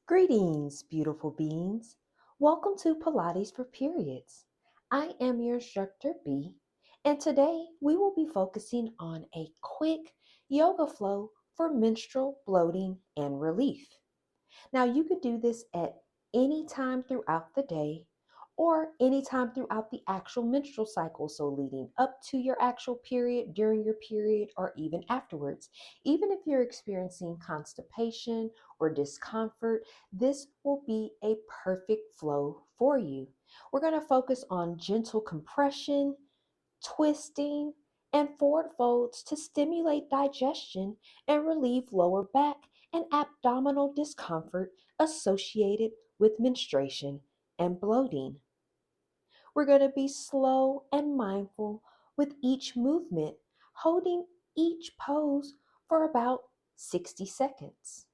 Greetings, beautiful beings. Welcome to Pilates for Periods. I am your instructor, B, and today we will be focusing on a quick yoga flow for menstrual bloating and relief. Now, you could do this at any time throughout the day or any time throughout the actual menstrual cycle. So, leading up to your actual period, during your period, or even afterwards. Even if you're experiencing constipation or discomfort, this will be a perfect flow for you. We're going to focus on gentle compression, twisting, and forward folds to stimulate digestion and relieve lower back and abdominal discomfort associated with menstruation and bloating. We're going to be slow and mindful with each movement, holding each pose for about 60 seconds.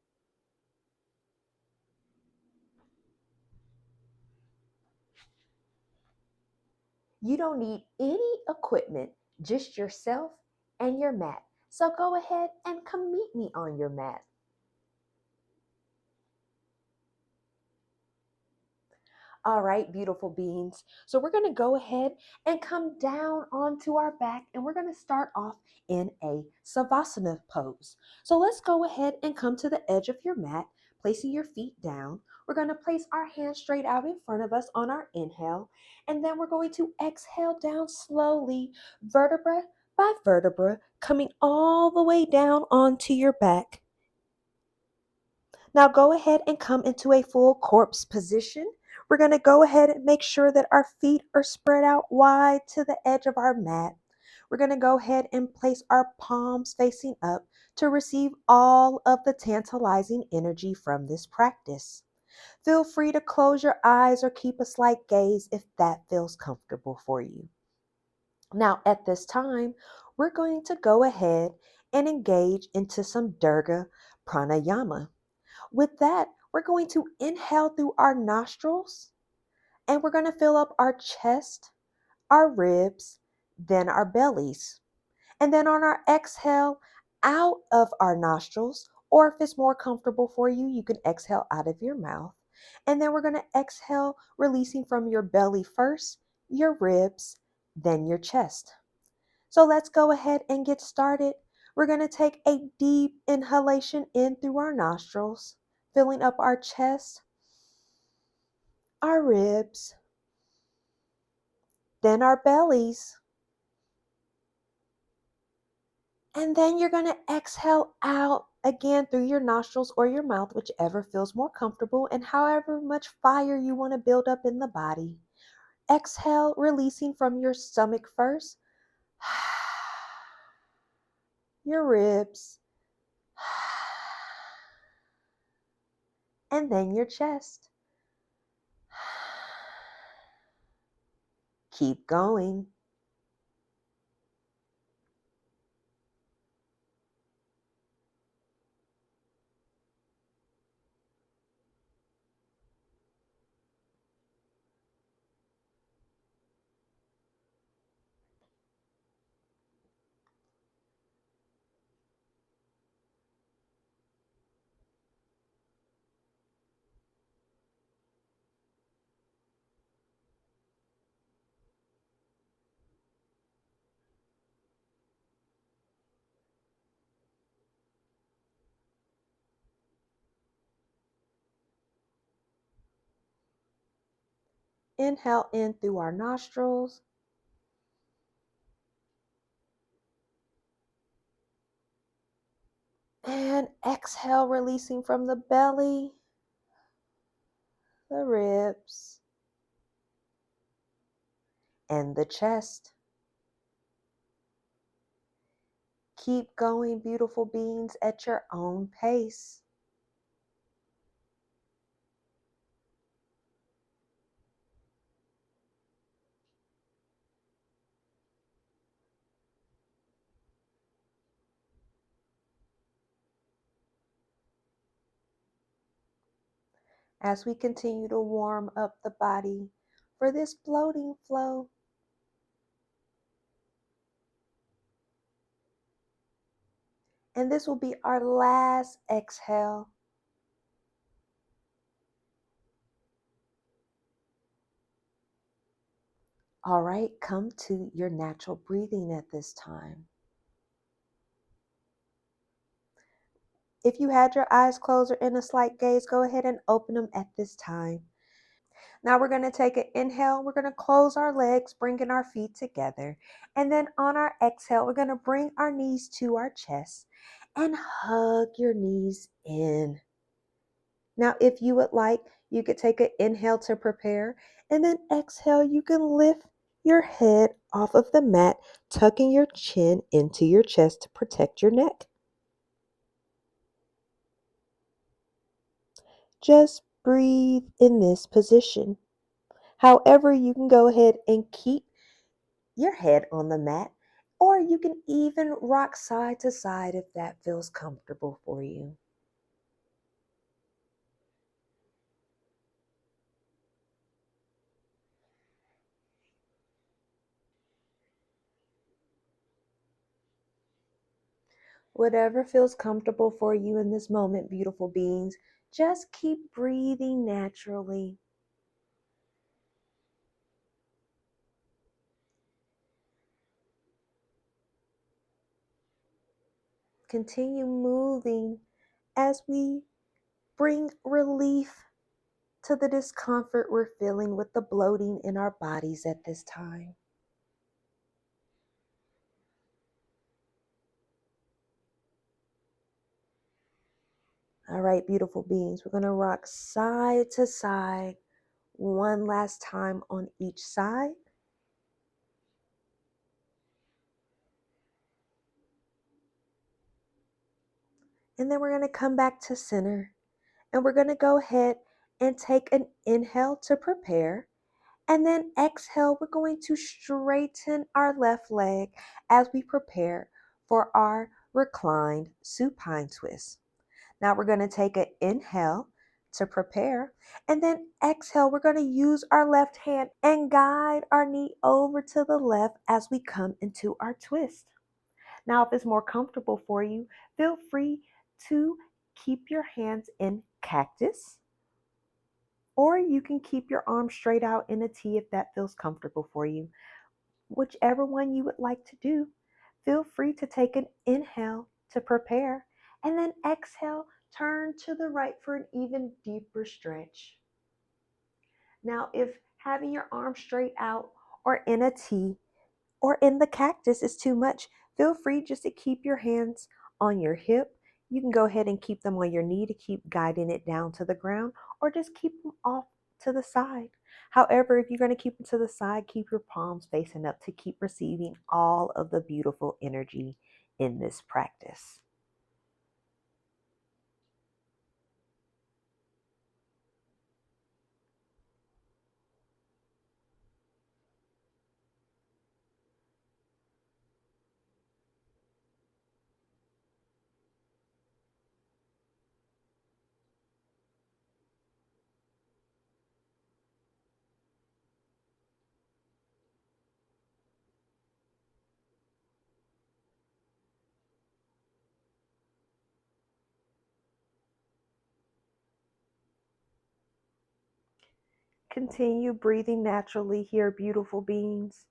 You don't need any equipment, just yourself and your mat. So go ahead and come meet me on your mat. All right, beautiful beings. So we're going to go ahead and come down onto our back, and we're going to start off in a Savasana pose. So let's go ahead and come to the edge of your mat, placing your feet down. We're going to place our hands straight out in front of us on our inhale, and then we're going to exhale down slowly, vertebra by vertebra, coming all the way down onto your back. Now go ahead and come into a full corpse position. We're going to go ahead and make sure that our feet are spread out wide to the edge of our mat. We're going to go ahead and place our palms facing up to receive all of the tantalizing energy from this practice. Feel free to close your eyes or keep a slight gaze if that feels comfortable for you. Now, at this time, we're going to go ahead and engage into some Durga Pranayama. With that, we're going to inhale through our nostrils and we're going to fill up our chest, our ribs, then our bellies. And then on our exhale, out of our nostrils, or if it's more comfortable for you, you can exhale out of your mouth. And then we're going to exhale, releasing from your belly first, your ribs, then your chest. So let's go ahead and get started. We're going to take a deep inhalation in through our nostrils, filling up our chest, our ribs, then our bellies. And then you're going to exhale out again through your nostrils or your mouth, whichever feels more comfortable, and however much fire you want to build up in the body. Exhale, releasing from your stomach first, your ribs, and then your chest. Keep going. Inhale in through our nostrils. And exhale, releasing from the belly, the ribs, and the chest. Keep going, beautiful beings, at your own pace. As we continue to warm up the body for this bloating flow, and this will be our last exhale. All right, come to your natural breathing at this time. If you had your eyes closed or in a slight gaze, go ahead and open them at this time. Now we're going to take an inhale. We're going to close our legs, bringing our feet together. And then on our exhale, we're going to bring our knees to our chest and hug your knees in. Now, if you would like, you could take an inhale to prepare, and then exhale, you can lift your head off of the mat, tucking your chin into your chest to protect your neck. Just breathe in this position. However, you can go ahead and keep your head on the mat, or you can even rock side to side if that feels comfortable for you. Whatever feels comfortable for you in this moment, beautiful beings, just keep breathing naturally. Continue moving as we bring relief to the discomfort we're feeling with the bloating in our bodies at this time. All right, beautiful beings, we're going to rock side to side one last time on each side. And then we're going to come back to center. And we're going to go ahead and take an inhale to prepare. And then exhale, we're going to straighten our left leg as we prepare for our reclined supine twist. Now we're going to take an inhale to prepare. And then exhale, we're going to use our left hand and guide our knee over to the left as we come into our twist. Now, if it's more comfortable for you, feel free to keep your hands in cactus, or you can keep your arms straight out in a T if that feels comfortable for you. Whichever one you would like to do, feel free to take an inhale to prepare, and then exhale, turn to the right for an even deeper stretch. Now, if having your arms straight out or in a T or in the cactus is too much, feel free just to keep your hands on your hip. You can go ahead and keep them on your knee to keep guiding it down to the ground, or just keep them off to the side. However, if you're going to keep them to the side, keep your palms facing up to keep receiving all of the beautiful energy in this practice. Continue breathing naturally here, beautiful beings.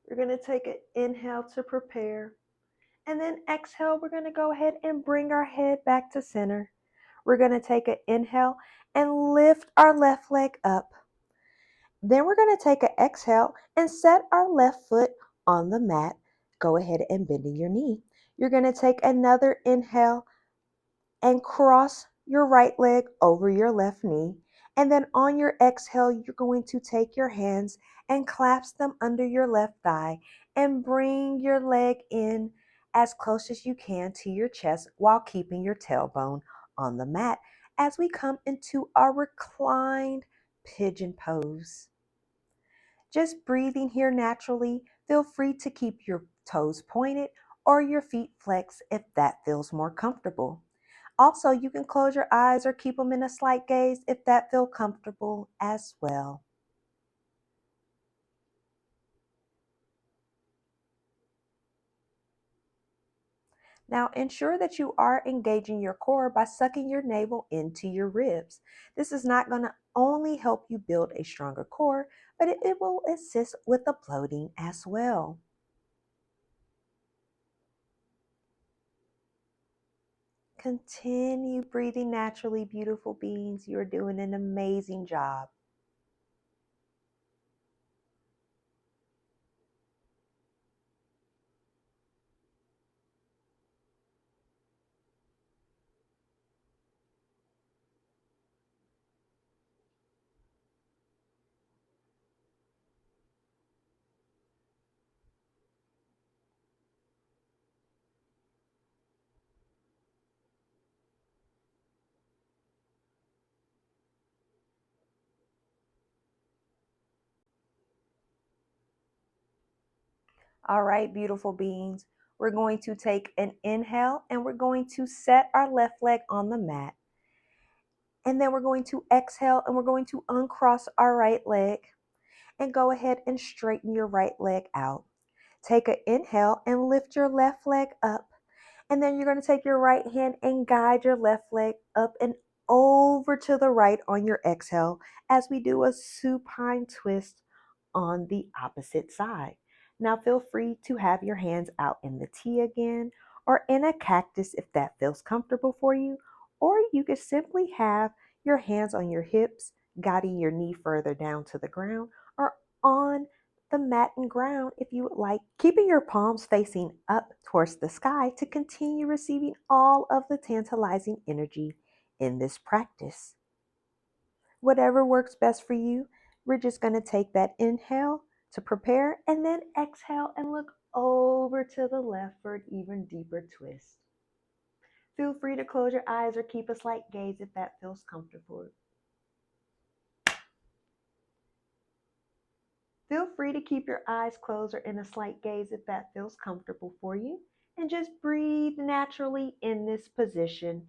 We're going to take an inhale to prepare. And then exhale, we're going to go ahead and bring our head back to center. We're going to take an inhale and lift our left leg up. Then we're going to take an exhale and set our left foot on the mat. Go ahead and bend your knee. You're going to take another inhale and cross your right leg over your left knee. And then on your exhale, you're going to take your hands and clasp them under your left thigh and bring your leg in as close as you can to your chest while keeping your tailbone on the mat as we come into our reclined pigeon pose. Just breathing here naturally, feel free to keep your toes pointed or your feet flexed if that feels more comfortable. Also, you can close your eyes or keep them in a slight gaze if that feels comfortable as well. Now, ensure that you are engaging your core by sucking your navel into your ribs. This is not going to only help you build a stronger core, but it will assist with the bloating as well. Continue breathing naturally, beautiful beings. You're doing an amazing job. All right, beautiful beings. We're going to take an inhale and we're going to set our left leg on the mat. And then we're going to exhale and we're going to uncross our right leg and go ahead and straighten your right leg out. Take an inhale and lift your left leg up. And then you're going to take your right hand and guide your left leg up and over to the right on your exhale as we do a supine twist on the opposite side. Now feel free to have your hands out in the T again or in a cactus if that feels comfortable for you, or you could simply have your hands on your hips, guiding your knee further down to the ground or on the mat and ground if you would like, keeping your palms facing up towards the sky to continue receiving all of the tantalizing energy in this practice. Whatever works best for you, we're just going to take that inhale to prepare and then exhale and look over to the left for an even deeper twist. Feel free to close your eyes or keep a slight gaze if that feels comfortable. Feel free to keep your eyes closed or in a slight gaze if that feels comfortable for you. And just breathe naturally in this position.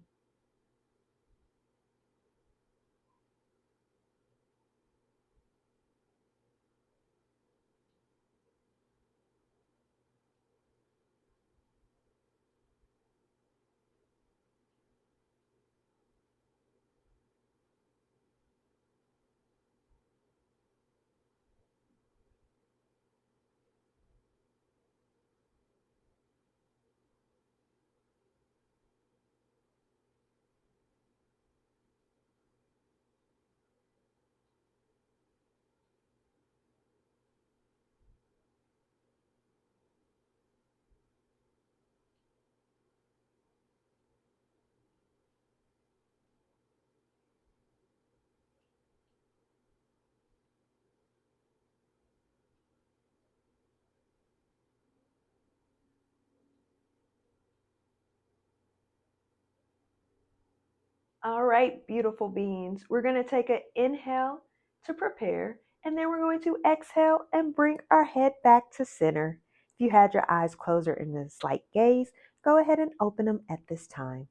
All right, beautiful beings. We're going to take an inhale to prepare, and then we're going to exhale and bring our head back to center. If you had your eyes closed or in a slight gaze, go ahead and open them at this time.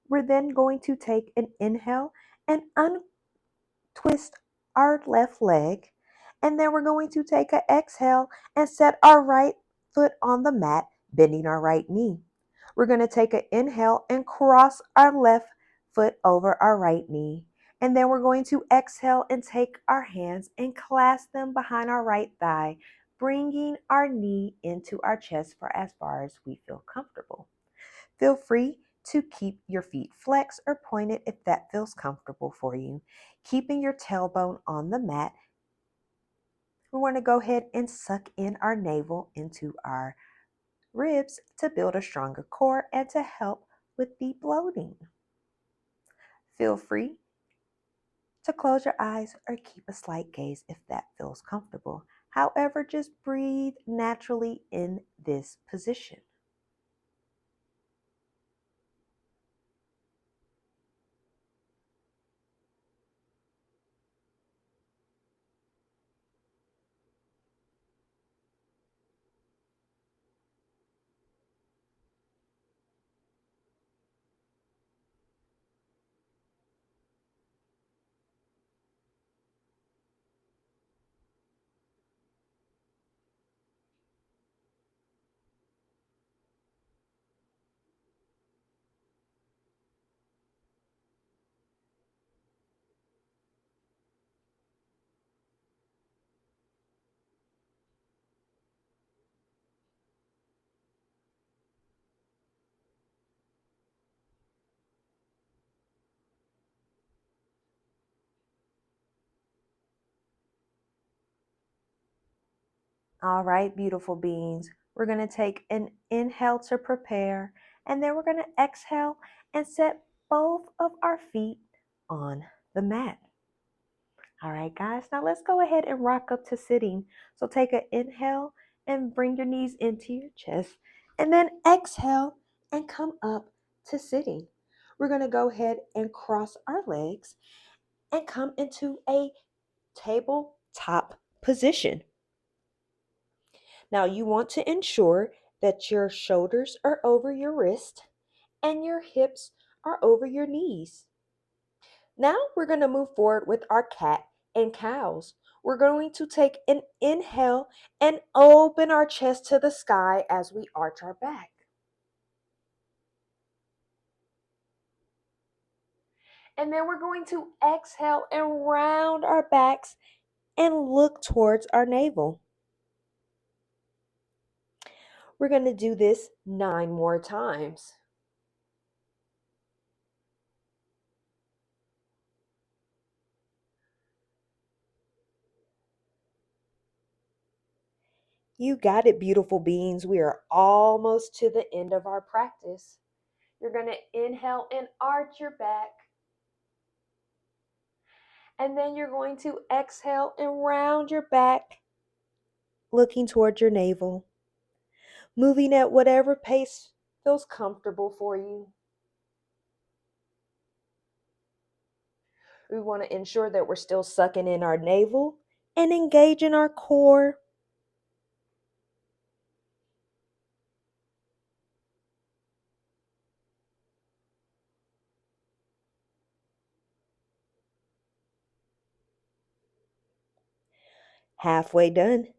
We're then going to take an inhale and untwist our left leg, and then we're going to take an exhale and set our right foot on the mat, bending our right knee. We're going to take an inhale and cross our left foot over our right knee. And then we're going to exhale and take our hands and clasp them behind our right thigh, bringing our knee into our chest for as far as we feel comfortable. Feel free to keep your feet flexed or pointed if that feels comfortable for you. Keeping your tailbone on the mat, we want to go ahead and suck in our navel into our ribs to build a stronger core and to help with the bloating. Feel free to close your eyes or keep a slight gaze if that feels comfortable. However, just breathe naturally in this position. All right, beautiful beings. We're going to take an inhale to prepare, and then we're going to exhale and set both of our feet on the mat. All right, guys, now let's go ahead and rock up to sitting. So take an inhale and bring your knees into your chest, and then exhale and come up to sitting. We're going to go ahead and cross our legs and come into a tabletop position. Now you want to ensure that your shoulders are over your wrist and your hips are over your knees. Now we're going to move forward with our cat and cows. We're going to take an inhale and open our chest to the sky as we arch our back. And then we're going to exhale and round our backs and look towards our navel. We're going to do this 9 more times. You got it, beautiful beings. We are almost to the end of our practice. You're going to inhale and arch your back. And then you're going to exhale and round your back, looking toward your navel, moving at whatever pace feels comfortable for you. We want to ensure that we're still sucking in our navel and engaging our core. Halfway done.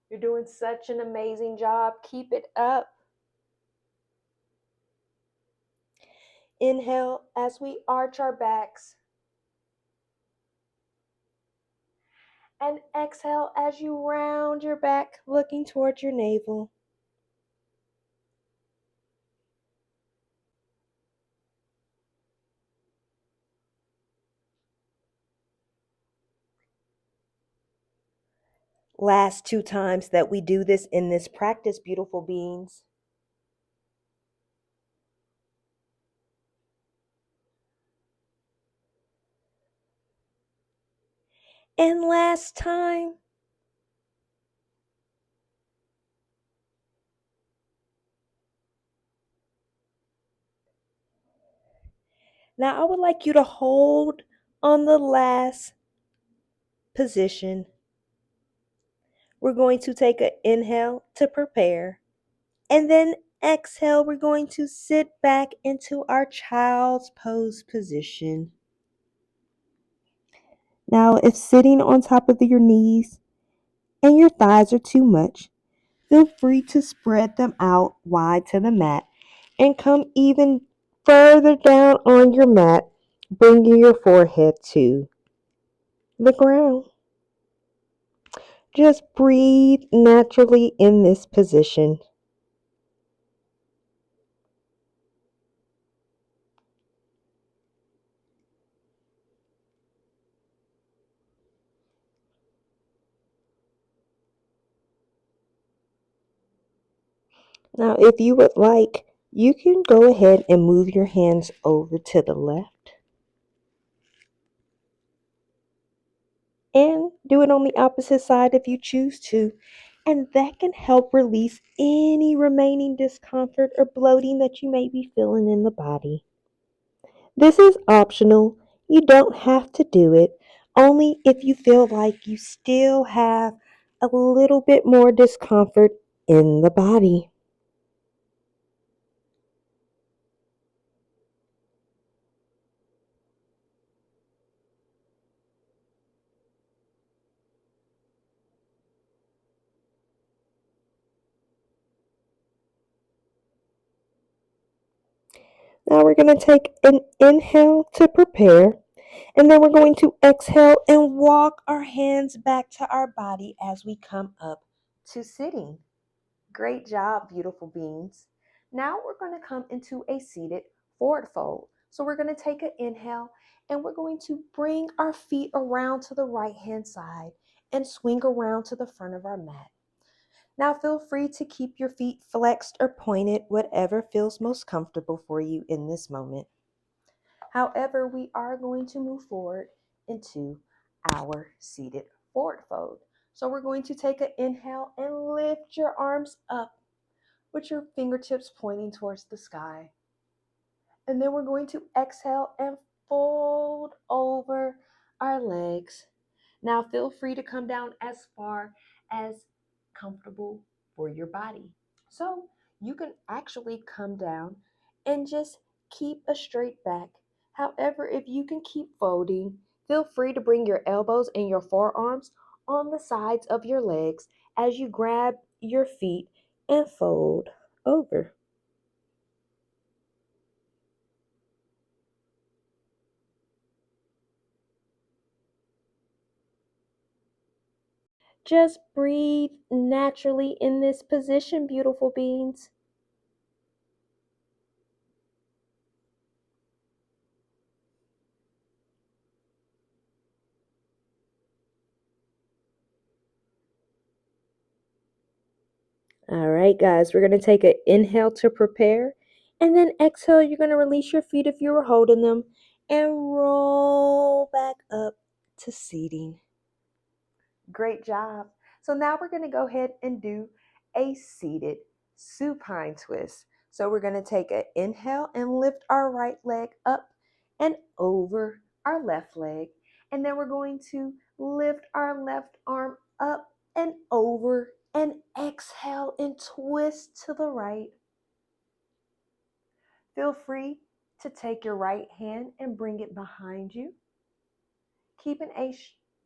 You're doing such an amazing job. Keep it up. Inhale as we arch our backs. And exhale as you round your back, looking towards your navel. Last 2 times that we do this in this practice, beautiful beings. And last time. Now I would like you to hold on the last position. We're going to take an inhale to prepare. And then exhale, we're going to sit back into our child's pose position. Now, if sitting on top of your knees and your thighs are too much, feel free to spread them out wide to the mat and come even further down on your mat, bringing your forehead to the ground. Just breathe naturally in this position. Now, if you would like, you can go ahead and move your hands over to the left and do it on the opposite side if you choose to. And that can help release any remaining discomfort or bloating that you may be feeling in the body. This is optional. You don't have to do it, only if you feel like you still have a little bit more discomfort in the body. Now we're going to take an inhale to prepare, and then we're going to exhale and walk our hands back to our body as we come up to sitting. Great job, beautiful beings. Now we're going to come into a seated forward fold. So we're going to take an inhale and we're going to bring our feet around to the right hand side and swing around to the front of our mat. Now feel free to keep your feet flexed or pointed, whatever feels most comfortable for you in this moment. However, we are going to move forward into our seated forward fold. So we're going to take an inhale and lift your arms up with your fingertips pointing towards the sky. And then we're going to exhale and fold over our legs. Now feel free to come down as far as comfortable for your body. So you can actually come down and just keep a straight back. However, if you can keep folding, feel free to bring your elbows and your forearms on the sides of your legs as you grab your feet and fold over. Just breathe naturally in this position, beautiful beings. All right, guys, we're going to take an inhale to prepare. And then exhale, you're going to release your feet if you were holding them and roll back up to seating. Great job. So now we're going to go ahead and do a seated supine twist. So we're going to take an inhale and lift our right leg up and over our left leg. And then we're going to lift our left arm up and over and exhale and twist to the right. Feel free to take your right hand and bring it behind you, keeping a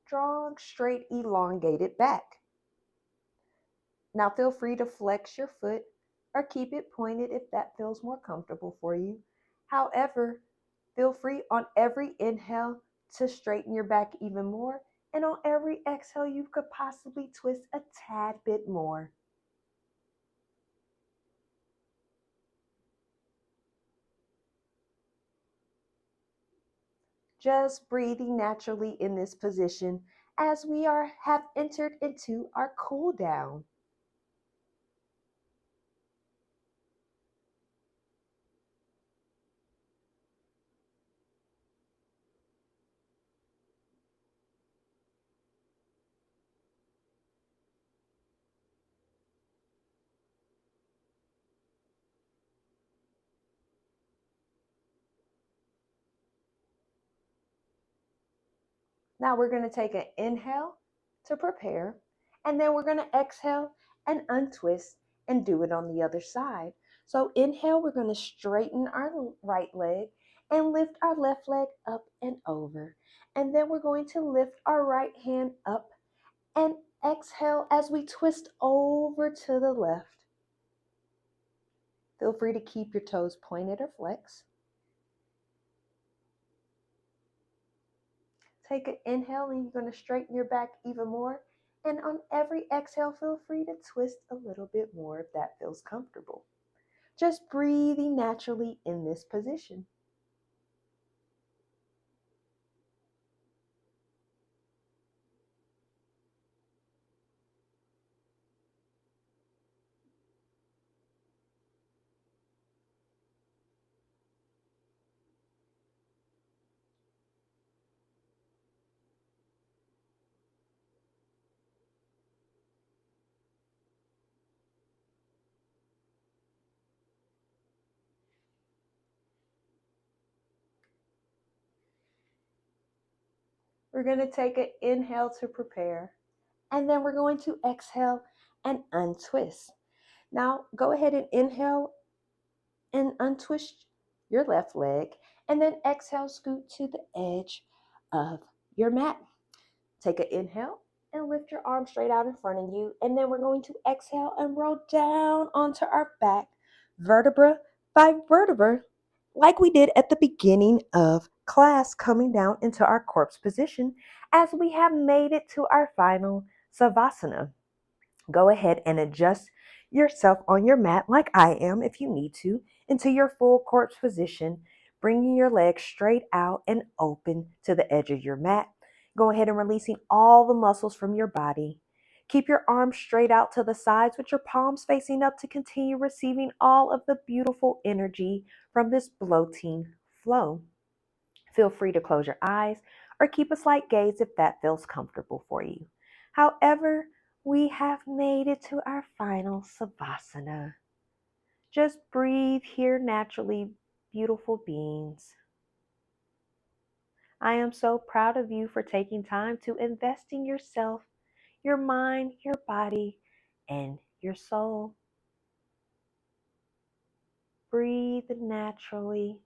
strong, straight, elongated back. Now feel free to flex your foot or keep it pointed if that feels more comfortable for you. However, feel free on every inhale to straighten your back even more, and on every exhale you could possibly twist a tad bit more. Just breathing naturally in this position as we have entered into our cool down. Now we're going to take an inhale to prepare, and then we're going to exhale and untwist and do it on the other side. So inhale, we're going to straighten our right leg and lift our left leg up and over. And then we're going to lift our right hand up and exhale as we twist over to the left. Feel free to keep your toes pointed or flexed. Take an inhale and you're going to straighten your back even more. And on every exhale, feel free to twist a little bit more if that feels comfortable. Just breathing naturally in this position. We're going to take an inhale to prepare, and then we're going to exhale and untwist. Now, go ahead and inhale and untwist your left leg, and then exhale, scoot to the edge of your mat. Take an inhale and lift your arm straight out in front of you, and then we're going to exhale and roll down onto our back, vertebra by vertebra, like we did at the beginning of class, coming down into our corpse position as we have made it to our final savasana. Go ahead and adjust yourself on your mat like I am if you need to into your full corpse position. bringing your legs straight out and open to the edge of your mat. Go ahead and releasing all the muscles from your body. Keep your arms straight out to the sides with your palms facing up to continue receiving all of the beautiful energy from this bloating flow. Feel free to close your eyes or keep a slight gaze if that feels comfortable for you. However, we have made it to our final Savasana. Just breathe here naturally, beautiful beings. I am so proud of you for taking time to invest in yourself, your mind, your body, and your soul. Breathe naturally.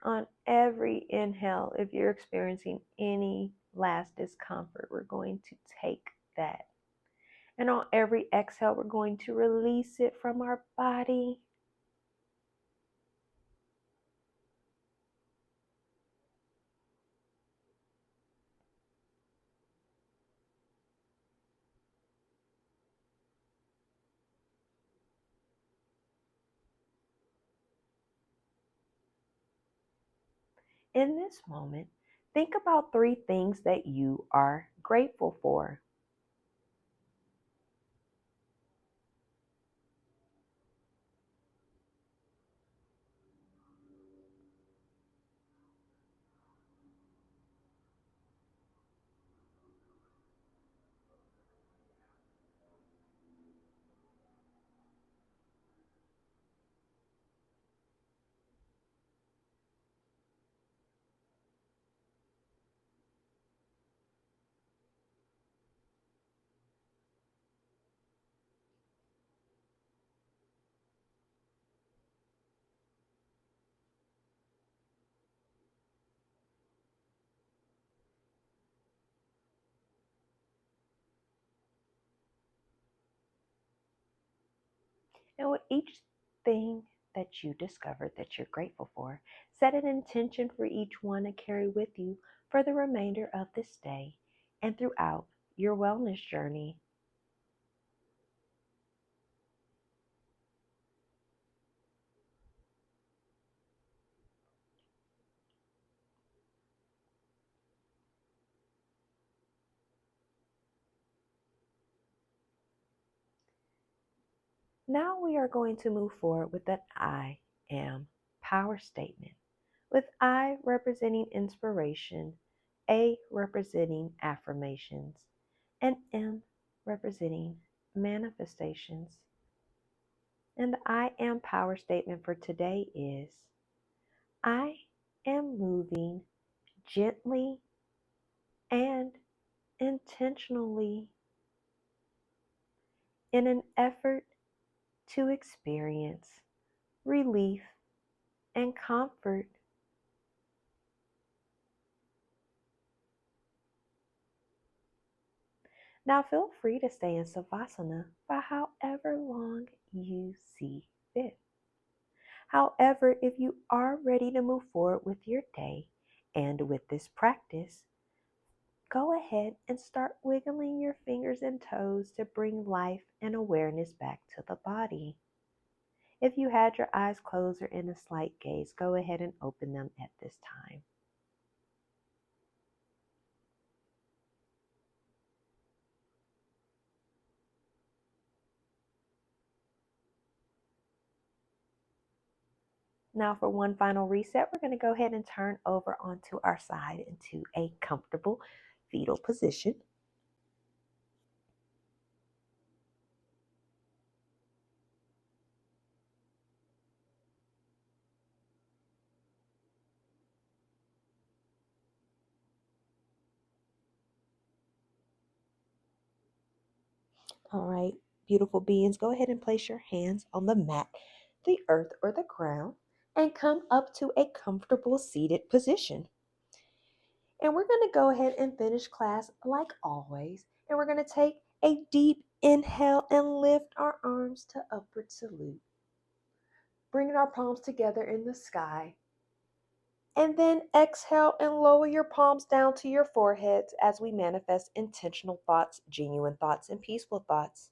On every inhale, if you're experiencing any last discomfort, we're going to take that. And on every exhale, we're going to release it from our body. In this moment, think about 3 things that you are grateful for. And with each thing that you discovered that you're grateful for, set an intention for each one to carry with you for the remainder of this day and throughout your wellness journey. Now we are going to move forward with an I am power statement, with I representing inspiration, A representing affirmations, and M representing manifestations. And the I am power statement for today is I am moving gently and intentionally in an effort to experience relief and comfort. Now feel free to stay in Savasana for however long you see fit. However, if you are ready to move forward with your day and with this practice, go ahead and start wiggling your fingers and toes to bring life and awareness back to the body. If you had your eyes closed or in a slight gaze, go ahead and open them at this time. Now for one final reset, we're going to go ahead and turn over onto our side into a comfortable fetal position. All right, beautiful beings, go ahead and place your hands on the mat, the earth, or the ground, and come up to a comfortable seated position. And we're going to go ahead and finish class like always. And we're going to take a deep Inhale and lift our arms to upward salute. Bringing our palms together in the sky. And then exhale and lower your palms down to your foreheads as we manifest intentional thoughts, genuine thoughts, and peaceful thoughts.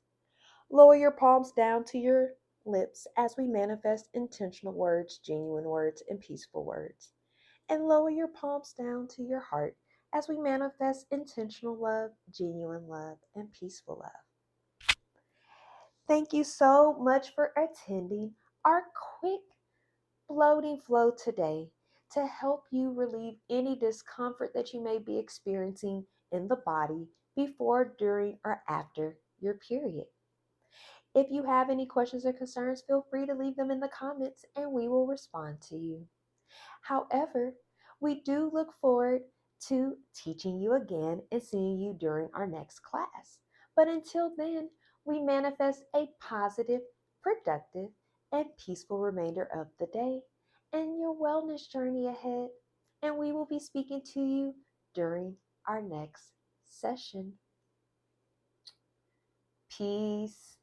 Lower your palms down to your lips as we manifest intentional words, genuine words, and peaceful words. And lower your palms down to your heart as we manifest intentional love, genuine love, and peaceful love. Thank you so much for attending our quick bloating flow today to help you relieve any discomfort that you may be experiencing in the body before, during, or after your period. If you have any questions or concerns, feel free to leave them in the comments and we will respond to you. However, we do look forward to teaching you again and seeing you during our next class. But until then, we manifest a positive, productive, and peaceful remainder of the day and your wellness journey ahead. And we will be speaking to you during our next session. Peace.